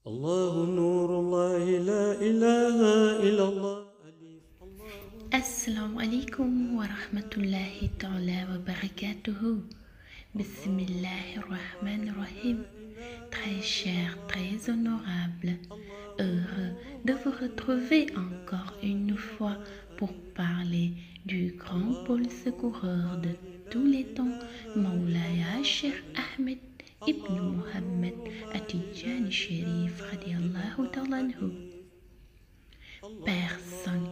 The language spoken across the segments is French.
الله نور الله لا إله إلا الله Assalamu alaikum wa rahmatullahi ta'ala wa barakatuhu. Bismillahirrahmanirrahim. Très cher, très honorable, heureux de vous retrouver encore une fois pour parler du grand pôle secoureur de tous les temps, Maulaya Cheikh Ahmed Ibn Muhammad At-Tidjani Chérif radiallahu ta'ala anhu. Personne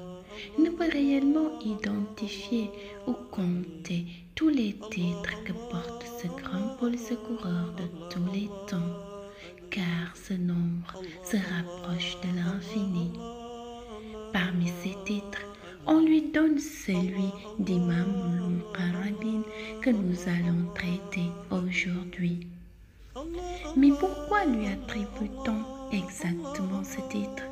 ne peut réellement identifier ou compter tous les titres que porte ce grand pôle secoureur de tous les temps, car ce nombre se rapproche de l'infini. Parmi ces titres, on lui donne celui d'Imam al-Muqarrabin que nous allons traiter aujourd'hui. Mais pourquoi lui attribue-t-on exactement ce titre?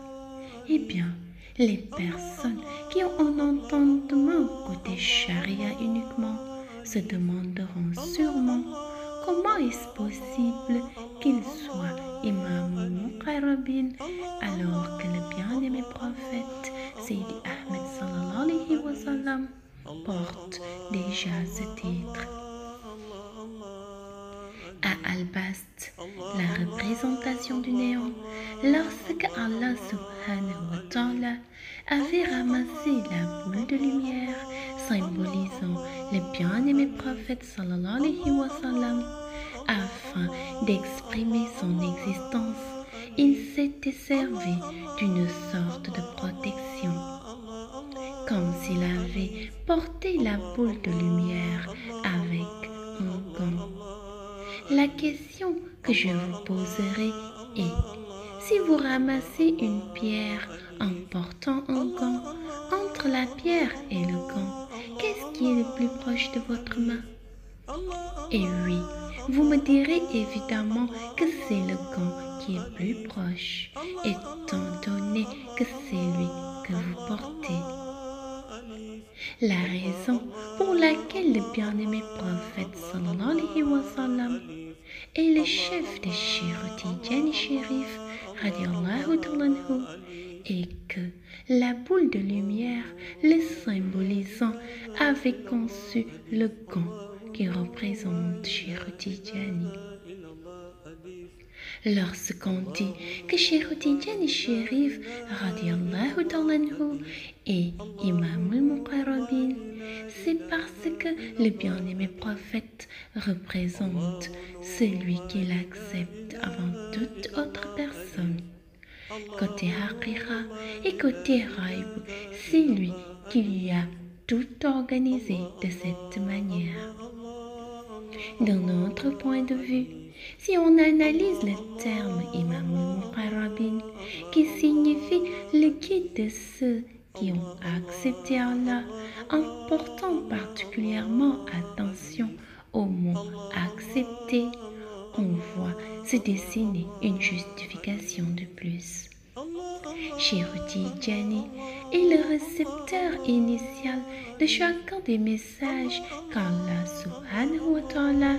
Eh bien, les personnes qui ont un entendement côté charia uniquement se demanderont sûrement comment est-ce possible qu'il soit Imam al-Muqarrabin alors que le bien-aimé prophète Sayyidi Ahmed sallallahu alayhi wa sallam porte déjà ce titre. À Al-Bast, la représentation du néant, lorsque Allah subhanahu wa ta'ala avait ramassé la boule de lumière symbolisant le bien-aimé prophète sallallahu alayhi wa sallam, afin d'exprimer son existence, il s'était servi d'une sorte de protection, comme s'il avait porté la boule de lumière avec un gant. La question que je vous poserai est, si vous ramassez une pierre en portant un gant, entre la pierre et le gant, qu'est-ce qui est le plus proche de votre main? Et oui, vous me direz évidemment que c'est le gant qui est plus proche, étant donné que c'est lui que vous portez. La raison pour laquelle le bien-aimé prophète sallallahu alayhi wa sallam est le chef de Cheikh Tidjani Chérif radiallahu ta'ala anhu est que la boule de lumière, le symbolisant, avait conçu le gant qui représente Cheikh Tidjani. Lorsqu'on dit que Cheikh Tidjani Chérif radiallahu ta'ala anhu est Imam al-Muqarrabin, c'est parce que le bien-aimé prophète représente celui qu'il accepte avant toute autre personne. Côté Haqiqa et côté Raib, c'est lui qui lui a tout organisé de cette manière. D'un autre point de vue, si on analyse le terme Imam al-Muqarrabin, qui signifie le guide de ceux qui ont accepté Allah, en portant particulièrement attention au mot accepter, on voit se dessiner une justification de plus. Cheikh Tidjani est le récepteur initial de chacun des messages qu'Allah subhanahu wa ta'ala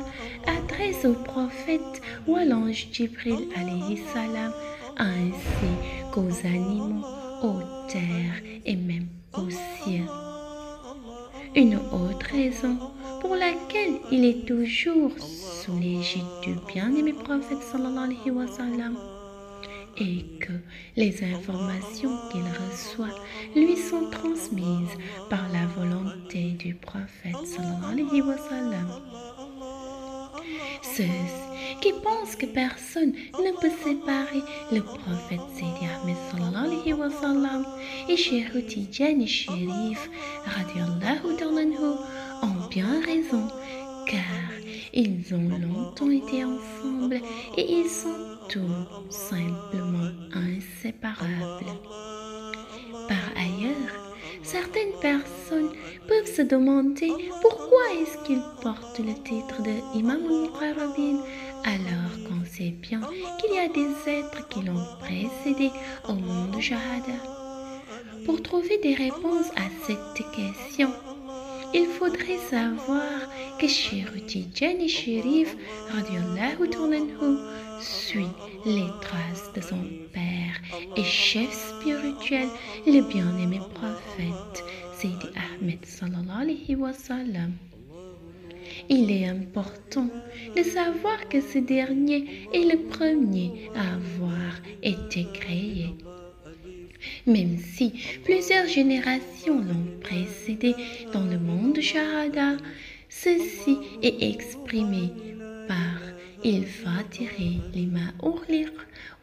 adresse au prophète ou à l'ange Jibril alayhi salam, ainsi qu'aux animaux, aux terres et même aux cieux. Une autre raison pour laquelle il est toujours sous l'égide du bien-aimé prophète sallallahu alayhi wa sallam et que les informations qu'il reçoit lui sont transmises par la volonté du prophète sallallahu alayhi wa sallam. Ceux qui pensent que personne ne peut séparer le prophète Sayyidi Ahmed sallallahu alayhi wa sallam et Cheikh Tidjani Chérif radiallahu ta'ala anhu ont bien raison, car ils ont longtemps été ensemble et ils sont tout simplement inséparables. Par ailleurs, certaines personnes peuvent se demander pourquoi est-ce qu'ils portent le titre de Imam al-Muqarrabin alors qu'on sait bien qu'il y a des êtres qui l'ont précédé au monde Shahada. Pour trouver des réponses à cette question, Il faudrait savoir que Cheikh Tidjani Chérif radiallahu ta'ala anhu suit les traces de son père et chef spirituel, le bien-aimé prophète Sidi Ahmed sallallahu alayhi wa sallam. Il est important de savoir que ce dernier est le premier à avoir été créé. Même si plusieurs générations l'ont précédé dans le monde Shahada, ceci est exprimé par il Fatiri lima ughliq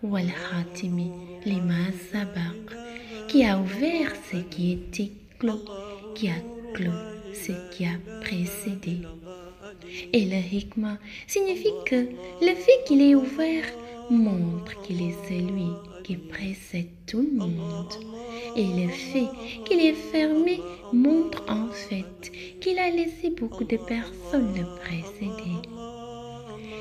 wal Khatimi lima sabaq, qui a ouvert ce qui était clos, qui a clos ce qui a précédé. Et le hikmah signifie que le fait qu'il est ouvert montre qu'il est celui qui précède tout le monde. Et le fait qu'il est fermé montre en fait qu'il a laissé beaucoup de personnes le précéder.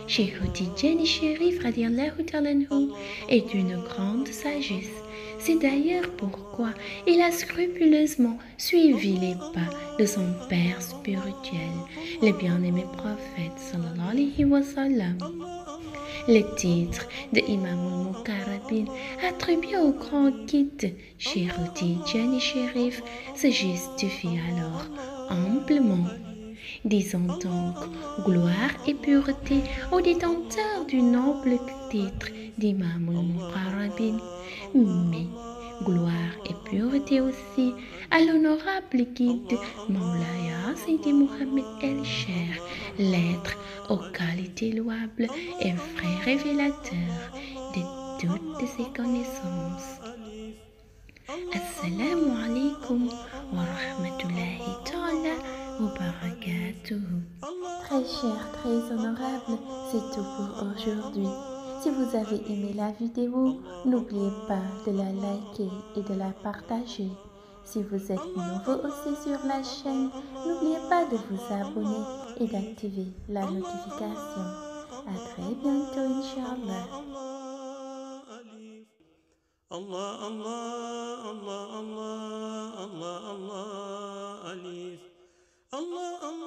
Cheikh Tidjani Chérif radiallahu ta'ala anhu est d'une grande sagesse. C'est d'ailleurs pourquoi il a scrupuleusement suivi les pas de son père spirituel, le bien-aimé prophète sallallahu alayhi wa sallam. Le titre de Imam al-Muqarrabin attribué au grand guide Cheikh Tidjani Chérif se justifie alors amplement. Disons donc gloire et pureté au détenteur du noble titre d'Imam al-Muqarrabin, mais gloire et pureté aussi à l'honorable guide Maulaya Sidi Mohammed El-Cher, l'être aux qualités louables et vrai révélateur de toutes ses connaissances. Assalamu alaikum wa rahmatullahi ta'ala wa barakatuhu. Très cher, très honorable, c'est tout pour aujourd'hui. Si vous avez aimé la vidéo, n'oubliez pas de la liker et de la partager. Si vous êtes nouveau aussi sur la chaîne, n'oubliez pas de vous abonner et d'activer la notification. À très bientôt, Inch'Allah. Allah, Allah, Allah, Allah, Allah, Allah, Alif. Allah, Allah.